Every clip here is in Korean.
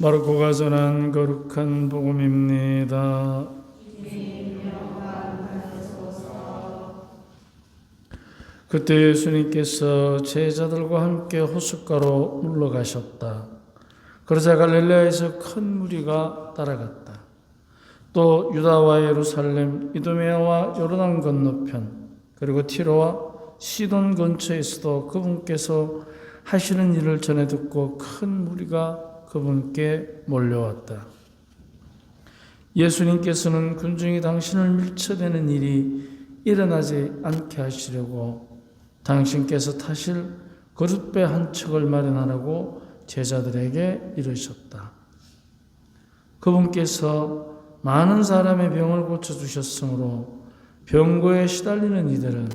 마르코가 전한 거룩한 복음입니다. 그때 예수님께서 제자들과 함께 호숫가로 물러가셨다. 그러자 갈릴레아에서 큰 무리가 따라갔다. 또 유다와 예루살렘, 이두메아와 요르단 건너편, 그리고 티로와 시돈 근처에서도 그분께서 하시는 일을 전해 듣고 큰 무리가 그분께 몰려왔다. 예수님께서는 군중이 당신을 밀쳐대는 일이 일어나지 않게 하시려고 당신께서 타실 그릇배 한 척을 마련하라고 제자들에게 이르셨다. 그분께서 많은 사람의 병을 고쳐주셨으므로 병고에 시달리는 이들은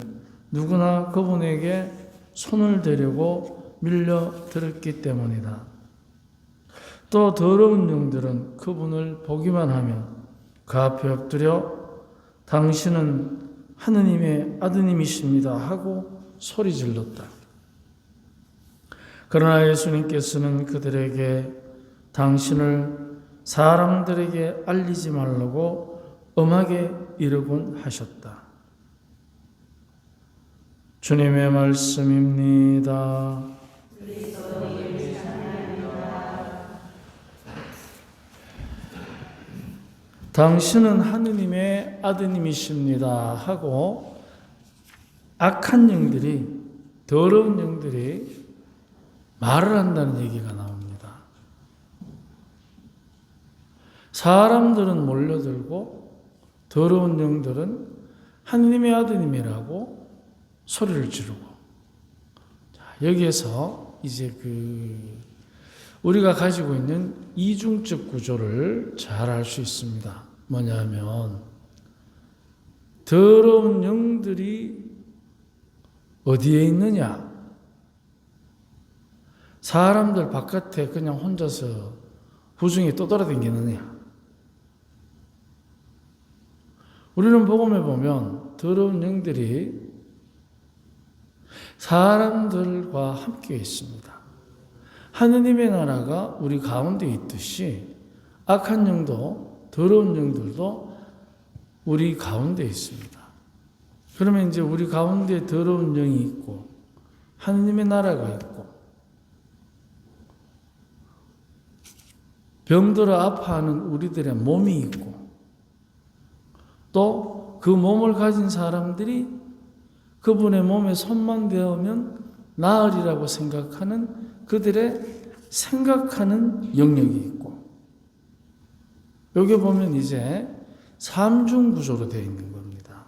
누구나 그분에게 손을 대려고 밀려들었기 때문이다. 또 더러운 영들은 그분을 보기만 하면 그 앞에 엎드려 당신은 하느님의 아드님이십니다 하고 소리질렀다. 그러나 예수님께서는 그들에게 당신을 사람들에게 알리지 말라고 엄하게 이르곤 하셨다. 주님의 말씀입니다. 당신은 하느님의 아드님이십니다 하고 악한 영들이, 더러운 영들이 말을 한다는 얘기가 나옵니다. 사람들은 몰려들고 더러운 영들은 하느님의 아드님이라고 소리를 지르고, 여기에서 이제 우리가 가지고 있는 이중적 구조를 잘 알 수 있습니다. 뭐냐면 더러운 영들이 어디에 있느냐? 사람들 바깥에 그냥 혼자서 부중에 떠돌아다니느냐? 우리는 복음에 보면 더러운 영들이 사람들과 함께 있습니다. 하느님의 나라가 우리 가운데 있듯이 악한 영도 더러운 영들도 우리 가운데 있습니다. 그러면 이제 우리 가운데 더러운 영이 있고 하느님의 나라가 있고 병들어 아파하는 우리들의 몸이 있고 또 그 몸을 가진 사람들이 그분의 몸에 손만 대으면 나으리라고 생각하는 그들의 생각하는 영역이 있고, 여기 보면 이제 삼중 구조로 되어 있는 겁니다.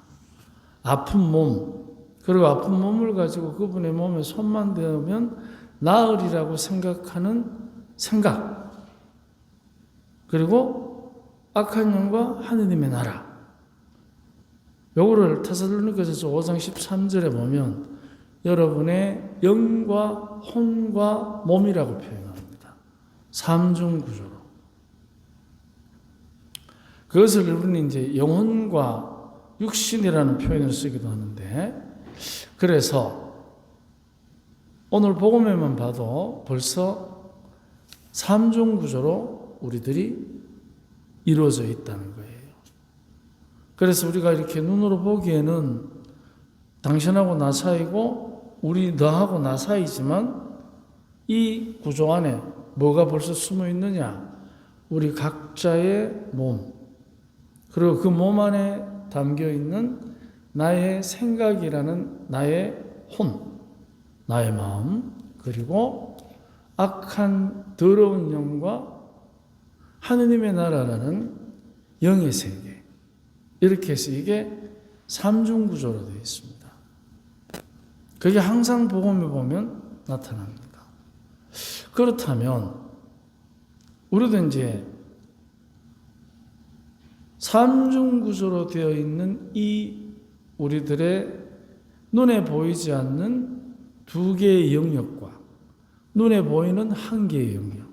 아픈 몸, 그리고 아픈 몸을 가지고 그분의 몸에 손만 대으면 나으리라고 생각하는 생각, 그리고 악한 영과 하느님의 나라. 요거를 테살로니가서 5장 13절에 보면 여러분의 영과 혼과 몸이라고 표현합니다. 삼중 구조로. 그것을 우리는 이제 영혼과 육신이라는 표현을 쓰기도 하는데, 그래서 오늘 복음에만 봐도 벌써 삼중 구조로 우리들이 이루어져 있다는 거예요. 그래서 우리가 이렇게 눈으로 보기에는 당신하고 나 사이고 우리 너하고 나 사이지만 이 구조 안에 뭐가 벌써 숨어 있느냐? 우리 각자의 몸, 그리고 그 몸 안에 담겨 있는 나의 생각이라는 나의 혼, 나의 마음, 그리고 악한 더러운 영과 하느님의 나라라는 영의 세계, 이렇게 해서 이게 삼중 구조로 되어 있습니다. 그게 항상 복음에 보면 나타납니다. 그렇다면 우리도 이제 삼중 구조로 되어 있는 이 우리들의 눈에 보이지 않는 두 개의 영역과 눈에 보이는 한 개의 영역,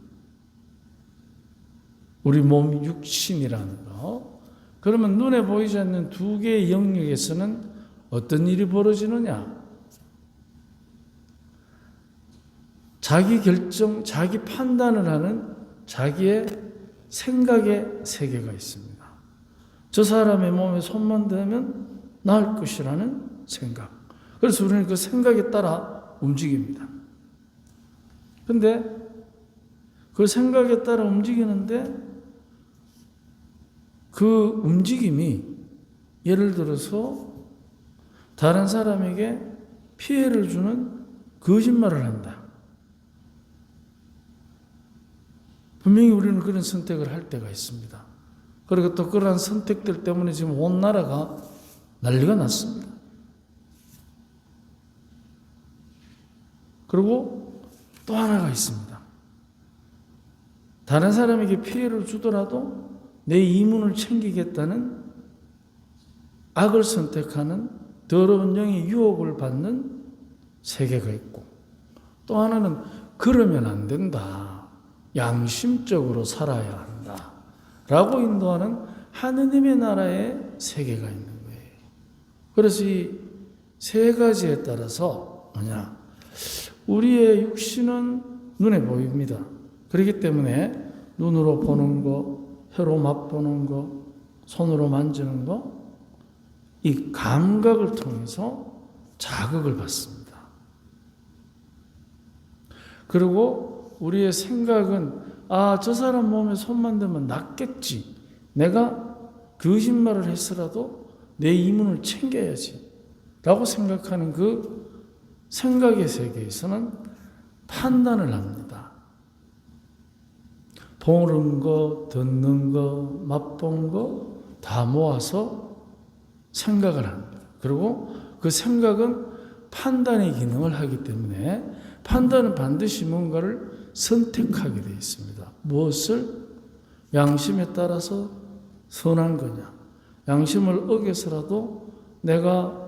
우리 몸 육신이라는 거, 그러면 눈에 보이지 않는 두 개의 영역에서는 어떤 일이 벌어지느냐? 자기 결정, 자기 판단을 하는 자기의 생각의 세계가 있습니다. 저 사람의 몸에 손만 대면 나을 것이라는 생각. 그래서 우리는 그 생각에 따라 움직입니다. 근데 그 생각에 따라 움직이는데 그 움직임이 예를 들어서 다른 사람에게 피해를 주는 거짓말을 한다. 분명히 우리는 그런 선택을 할 때가 있습니다. 그리고 또 그러한 선택들 때문에 지금 온 나라가 난리가 났습니다. 그리고 또 하나가 있습니다. 다른 사람에게 피해를 주더라도 내 이문을 챙기겠다는 악을 선택하는 더러운 영의 유혹을 받는 세계가 있고, 또 하나는 그러면 안 된다. 양심적으로 살아야 한다. 라고 인도하는 하느님의 나라의 세계가 있는 거예요. 그래서 이 세 가지에 따라서 뭐냐? 우리의 육신은 눈에 보입니다. 그렇기 때문에 눈으로 보는 거, 혀로 맛보는 거, 손으로 만지는 거, 이 감각을 통해서 자극을 받습니다. 그리고 우리의 생각은 저 사람 몸에 손만 대면 낫겠지. 내가 거짓말을 했으라도 내 이문을 챙겨야지. 라고 생각하는 그 생각의 세계에서는 판단을 합니다. 보는 거, 듣는 거, 맛본 거 다 모아서 생각을 합니다. 그리고 그 생각은 판단의 기능을 하기 때문에 판단은 반드시 뭔가를 선택하게 되어 있습니다. 무엇을? 양심에 따라서 선한 거냐, 양심을 어겨서라도 내가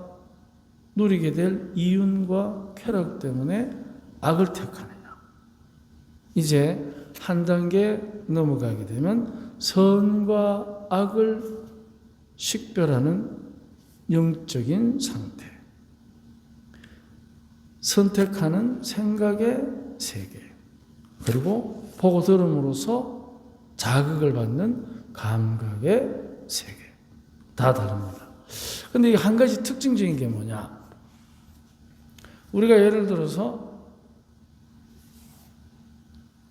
누리게 될 이윤과 쾌락 때문에 악을 택하느냐. 이제 한 단계 넘어가게 되면 선과 악을 식별하는 영적인 상태, 선택하는 생각의 세계, 그리고 보고 들음으로써 자극을 받는 감각의 세계, 다 다릅니다. 근데 이 한 가지 특징적인 게 뭐냐? 우리가 예를 들어서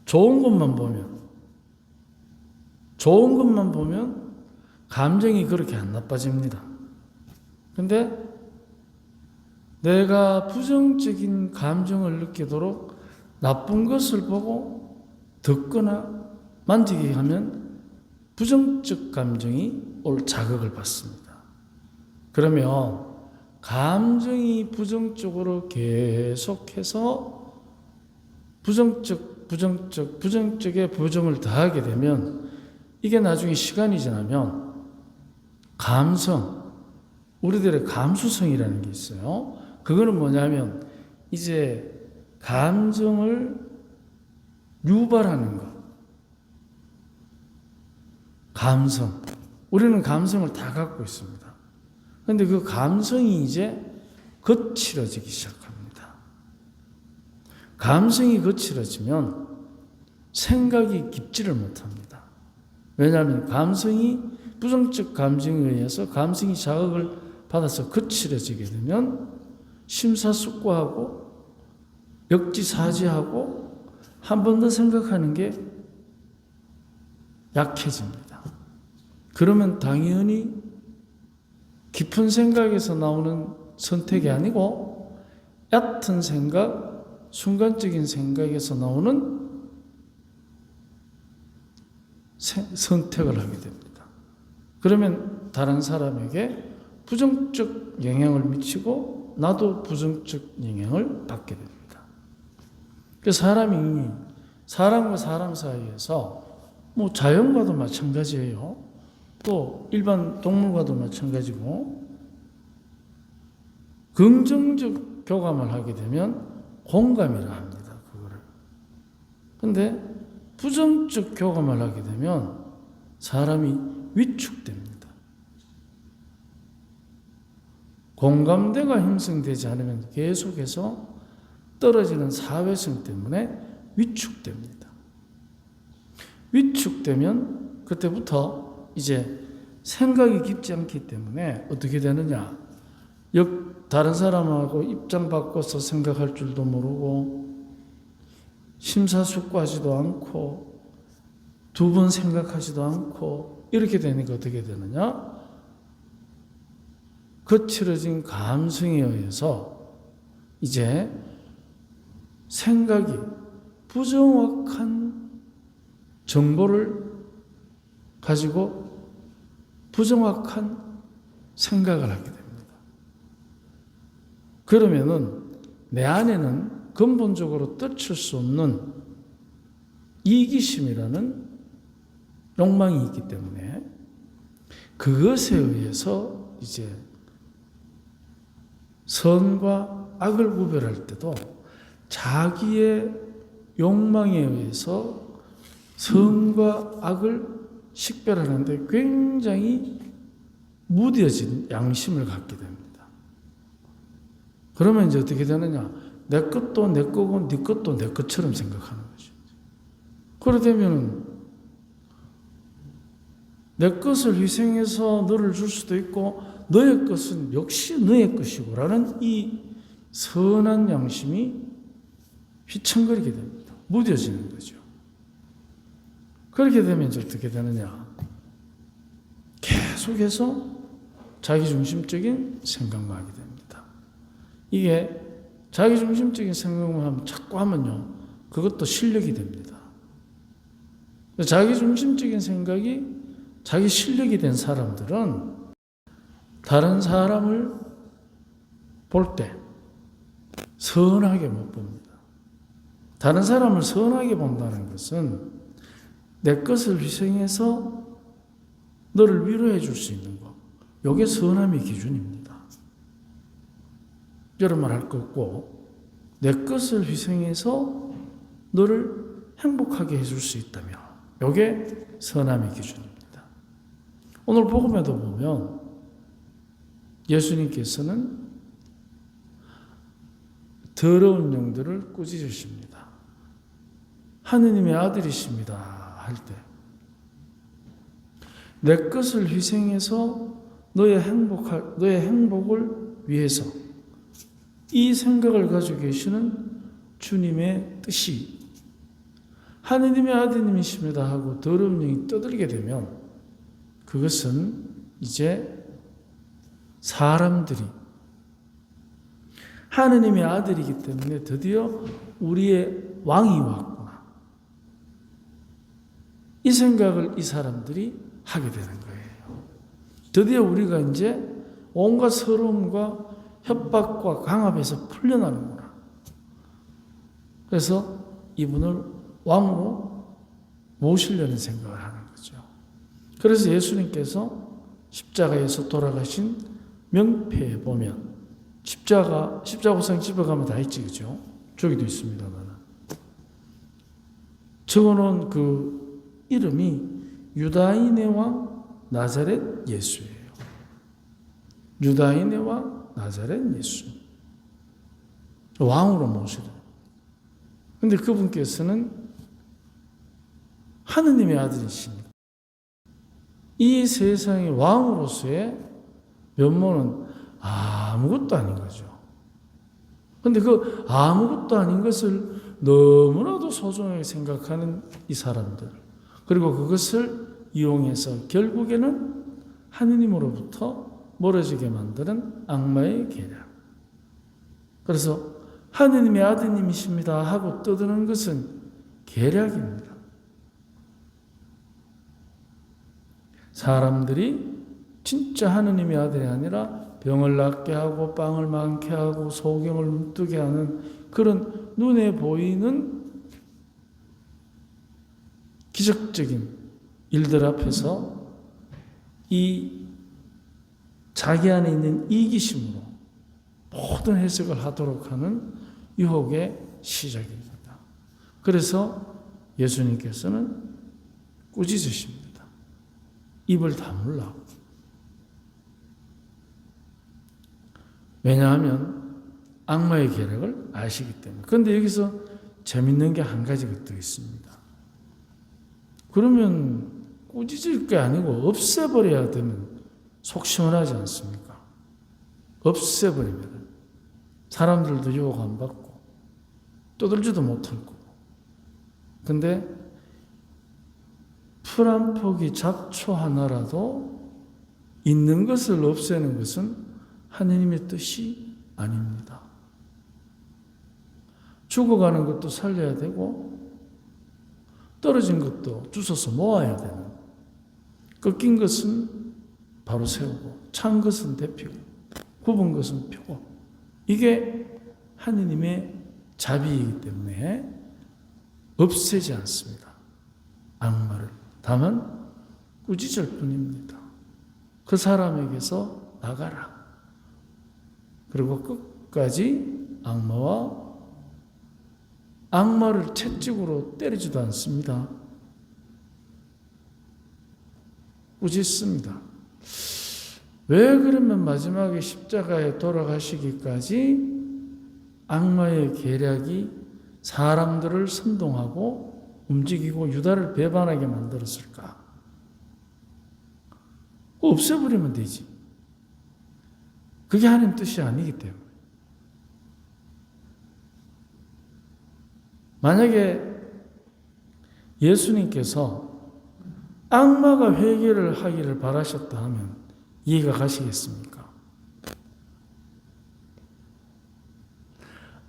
좋은 것만 보면 감정이 그렇게 안 나빠집니다. 근데 내가 부정적인 감정을 느끼도록 나쁜 것을 보고 듣거나 만지게 하면 부정적 감정이 올 자극을 받습니다. 그러면 감정이 부정적으로 계속해서 부정적에 부정을 더하게 되면 이게 나중에 시간이 지나면 우리들의 감수성이라는 게 있어요. 그거는 뭐냐면 이제 감정을 유발하는 것. 감성. 우리는 감성을 다 갖고 있습니다. 그런데 그 감성이 이제 거칠어지기 시작합니다. 감성이 거칠어지면 생각이 깊지를 못합니다. 왜냐하면 감성이 부정적 감정에 의해서 감성이 자극을 받아서 거칠어지게 되면 심사숙고하고 역지사지하고 한 번 더 생각하는 게 약해집니다. 그러면 당연히 깊은 생각에서 나오는 선택이 아니고 얕은 생각, 순간적인 생각에서 나오는 선택을 하게 됩니다. 그러면 다른 사람에게 부정적 영향을 미치고 나도 부정적 영향을 받게 됩니다. 그래서 사람과 사람 사이에서 뭐 자연과도 마찬가지예요. 또 일반 동물과도 마찬가지고, 긍정적 교감을 하게 되면 공감이라 합니다. 그거를. 근데 부정적 교감을 하게 되면 사람이 위축됩니다. 공감대가 형성되지 않으면 계속해서 떨어지는 사회성 때문에 위축됩니다. 위축되면 그때부터 이제 생각이 깊지 않기 때문에 어떻게 되느냐? 다른 사람하고 입장 바꿔서 생각할 줄도 모르고 심사숙고하지도 않고 두 번 생각하지도 않고 이렇게 되니까 어떻게 되느냐? 거칠어진 감성에 의해서 이제 생각이 부정확한 정보를 가지고 부정확한 생각을 하게 됩니다. 그러면은 내 안에는 근본적으로 떨칠 수 없는 이기심이라는 욕망이 있기 때문에 그것에 의해서 이제 선과 악을 구별할 때도 자기의 욕망에 의해서 선과 악을 식별하는데 굉장히 무뎌진 양심을 갖게 됩니다. 그러면 이제 어떻게 되느냐? 내 것도 내 거고 네 것도 내 것처럼 생각하는 거죠. 그러되면 내 것을 희생해서 너를 줄 수도 있고 너의 것은 역시 너의 것이고 라는 이 선한 양심이 휘청거리게 됩니다. 무뎌지는 거죠. 그렇게 되면 이제 어떻게 되느냐? 계속해서 자기중심적인 생각만 하게 됩니다. 이게 자기중심적인 생각만 자꾸 하면요, 그것도 실력이 됩니다. 자기중심적인 생각이 자기 실력이 된 사람들은 다른 사람을 볼 때 선하게 못 봅니다. 다른 사람을 선하게 본다는 것은 내 것을 희생해서 너를 위로해 줄 수 있는 것. 이게 선함의 기준입니다. 여러 말 할 거 없고 내 것을 희생해서 너를 행복하게 해줄 수 있다면 이게 선함의 기준입니다. 오늘 복음에도 보면 예수님께서는 더러운 영들을 꾸짖으십니다. 하느님의 아들이십니다 할 때 내 것을 희생해서 너의 행복을 위해서 이 생각을 가지고 계시는 주님의 뜻이 하느님의 아드님이십니다 하고 더러운 영이 떠들게 되면 그것은 이제 사람들이 하느님의 아들이기 때문에 드디어 우리의 왕이 왔구나. 이 생각을 이 사람들이 하게 되는 거예요. 드디어 우리가 이제 온갖 서러움과 협박과 강압에서 풀려나는구나. 그래서 이분을 왕으로 모시려는 생각을 하는 거죠. 그래서 예수님께서 십자가에서 돌아가신 명패에 보면 십자가상 집에 가면 다 있지, 그죠? 저기도 있습니다만. 적어놓은 그 이름이 유다인의 왕 나자렛 예수예요. 유다인의 왕 나자렛 예수. 왕으로 모시려. 근데 그분께서는 하느님의 아들이시니까 이 세상의 왕으로서의 면모는 아무것도 아닌 거죠. 근데 그 아무것도 아닌 것을 너무나도 소중하게 생각하는 이 사람들, 그리고 그것을 이용해서 결국에는 하느님으로부터 멀어지게 만드는 악마의 계략. 그래서 하느님의 아드님이십니다 하고 떠드는 것은 계략입니다. 사람들이 진짜 하느님의 아들이 아니라 병을 낫게 하고 빵을 많게 하고 소경을 눈뜨게 하는 그런 눈에 보이는 기적적인 일들 앞에서 이 자기 안에 있는 이기심으로 모든 해석을 하도록 하는 유혹의 시작입니다. 그래서 예수님께서는 꾸짖으십니다. 입을 다물라고. 왜냐하면 악마의 계략을 아시기 때문에. 그런데 여기서 재밌는 게 한 가지가 또 있습니다. 그러면 꾸짖을 게 아니고 없애버려야 되면 속 시원하지 않습니까? 없애버리면 사람들도 유혹 안 받고 떠들지도 못할 거고. 근데 풀 한 포기 잡초 하나라도 있는 것을 없애는 것은 하느님의 뜻이 아닙니다. 죽어가는 것도 살려야 되고 떨어진 것도 주워서 모아야 되는, 꺾인 것은 바로 세우고 찬 것은 데피고 굽은 것은 펴고, 이게 하느님의 자비이기 때문에 없애지 않습니다. 악마를. 다만 꾸짖을 뿐입니다. 그 사람에게서 나가라. 그리고 끝까지 악마를 채찍으로 때리지도 않습니다. 꾸짖습니다. 왜 그러면 마지막에 십자가에 돌아가시기까지 악마의 계략이 사람들을 선동하고 움직이고 유다를 배반하게 만들었을까? 없애버리면 되지. 그게 하나님 뜻이 아니기 때문에. 만약에 예수님께서 악마가 회개를 하기를 바라셨다 하면 이해가 가시겠습니까?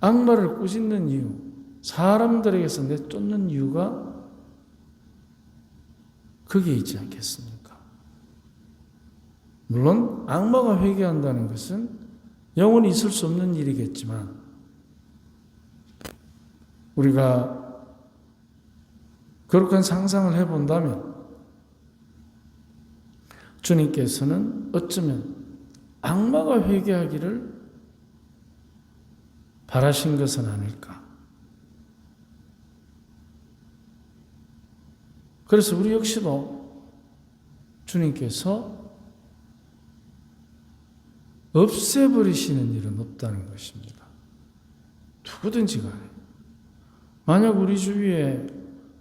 악마를 꾸짖는 이유, 사람들에게서 내쫓는 이유가 거기에 있지 않겠습니까? 물론 악마가 회개한다는 것은 영원히 있을 수 없는 일이겠지만, 우리가 거룩한 상상을 해본다면 주님께서는 어쩌면 악마가 회개하기를 바라신 것은 아닐까. 그래서 우리 역시도 주님께서 없애버리시는 일은 없다는 것입니다. 누구든지 간에. 만약 우리 주위에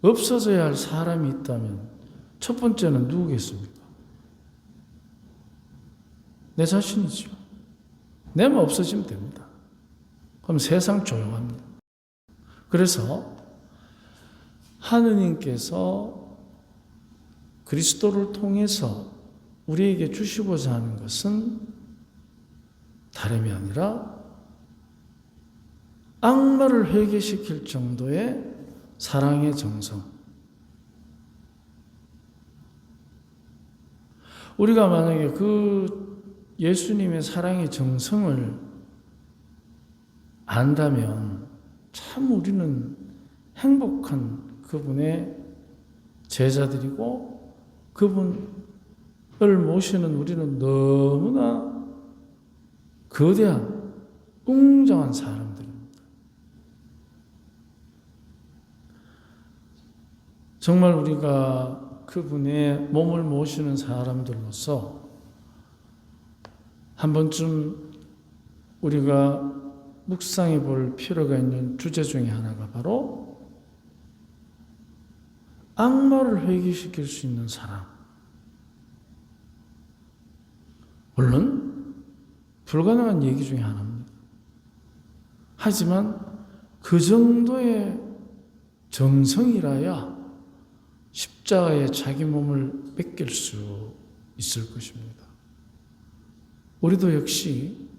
없어져야 할 사람이 있다면 첫 번째는 누구겠습니까? 내 자신이죠. 내만 없어지면 됩니다. 그럼 세상 조용합니다. 그래서 하느님께서 그리스도를 통해서 우리에게 주시고자 하는 것은 다름이 아니라 악마를 회개시킬 정도의 사랑의 정성. 우리가 만약에 그 예수님의 사랑의 정성을 안다면 참 우리는 행복한 그분의 제자들이고, 그분을 모시는 우리는 너무나 거대한 웅장한 사람들입니다. 정말 우리가 그분의 몸을 모시는 사람들로서 한 번쯤 우리가 묵상해 볼 필요가 있는 주제 중에 하나가 바로 악마를 회개시킬 수 있는 사람. 물론 불가능한 얘기 중에 하나입니다. 하지만 그 정도의 정성이라야 십자가에 자기 몸을 뺏길 수 있을 것입니다. 우리도 역시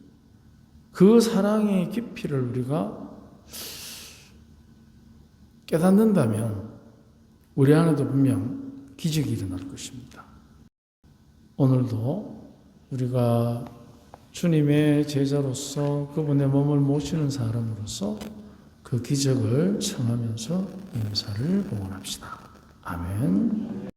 그 사랑의 깊이를 우리가 깨닫는다면 우리 안에도 분명 기적이 일어날 것입니다. 오늘도 우리가 주님의 제자로서 그분의 몸을 모시는 사람으로서 그 기적을 청하면서 인사를 봉헌합시다. 아멘.